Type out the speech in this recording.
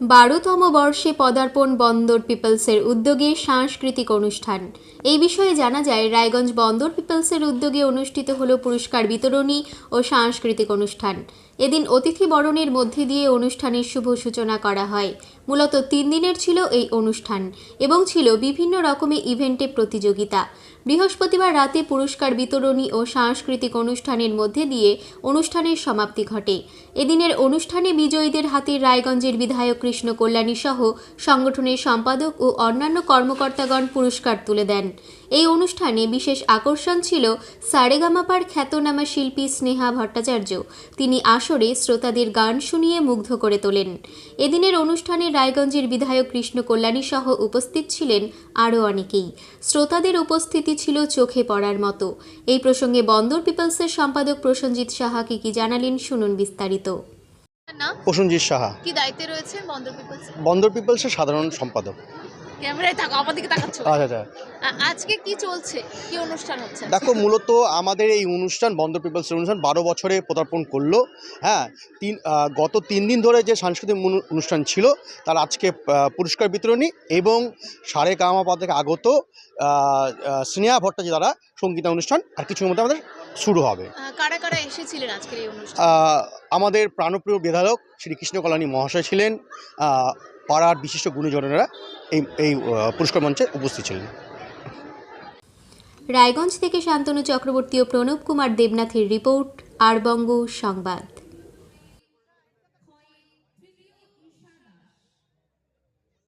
12তম বর্ষে পদার্পণ বন্দর পিপলসের উদ্যোগে সাংস্কৃতিক অনুষ্ঠান। এই বিষয়ে জানা যায়, রায়গঞ্জ বন্দর পিপলসের উদ্যোগে অনুষ্ঠিত হলো পুরস্কার বিতরণী ও সাংস্কৃতিক অনুষ্ঠান। এদিন অতিথি বরণের মধ্যে দিয়ে অনুষ্ঠানের শুভ সূচনা করা হয়। মূলত 3 দিনের ছিল এই অনুষ্ঠান এবং ছিল বিভিন্ন রকমের ইভেন্টে প্রতিযোগিতা। বৃহস্পতিবার রাতে পুরস্কার বিতরণী ও সাংস্কৃতিক অনুষ্ঠানের মধ্যে দিয়ে অনুষ্ঠানের সমাপ্তি ঘটে। এদিনের অনুষ্ঠানে বিজয়ীদের হাতে রায়গঞ্জের বিধায়ক কৃষ্ণ কল্যাণী সহ সংগঠনের সম্পাদক ও অন্যান্য কর্মকর্তাগণ পুরস্কার তুলে দেন। এই অনুষ্ঠানে বিশেষ আকর্ষণ ছিল সারেগামাপার খ্যাতনামা শিল্পী স্নেহা ভট্টাচার্য। তিনি আসরে শ্রোতাদের গান শুনিয়ে মুগ্ধ করে তোলেন। এদিনের অনুষ্ঠানে রায়গঞ্জের বিধায়ক কৃষ্ণ কল্যাণী সহ উপস্থিত ছিলেন আরও অনেকেই। শ্রোতাদের উপস্থিতি ছিল চোখে পড়ার মতো। এই প্রসঙ্গে বন্দর পিপলসের সম্পাদক প্রসেনজিৎ সাহা কি জানালেন, শুনুন বিস্তারিত। প্রসেনজিৎ সাহা, কি দায়িত্বে রয়েছেন বন্দর পিপলসের সাধারণ সম্পাদক। ক্যামেরায় তাকাও, আমার দিকে তাকাচ্ছ। আচ্ছা, আজকে কি চলছে, কি অনুষ্ঠান হচ্ছে? দেখো, মূলত আমাদের এই অনুষ্ঠান বন্দর পিপলসের অনুষ্ঠান 12 বছরে পদার্পণ করলো। হ্যাঁ, গত 3 দিন ধরে যে সাংস্কৃতিক অনুষ্ঠান ছিল তার আজকে পুরস্কার বিতরণী এবং সারেগামাপা থেকে আগত স্নেহা ভট্টাচার্য দ্বারা সঙ্গীতা অনুষ্ঠান আর কিছুর মধ্যে আমাদের শুরু হবে। কারা কারা এসেছিলেন আজকের এই অনুষ্ঠানে? আমাদের প্রাণপ্রিয় বিধায়ক শ্রী কৃষ্ণ কল্যাণী মহাশয় ছিলেন, পাড়ার বিশিষ্ট গুণীজনেরা এই পুরস্কার মঞ্চে উপস্থিত ছিলেন। রায়গঞ্জ থেকে শান্তনু চক্রবর্তী ও প্রণব কুমার দেবনাথের রিপোর্ট, আর বঙ্গ সংবাদ।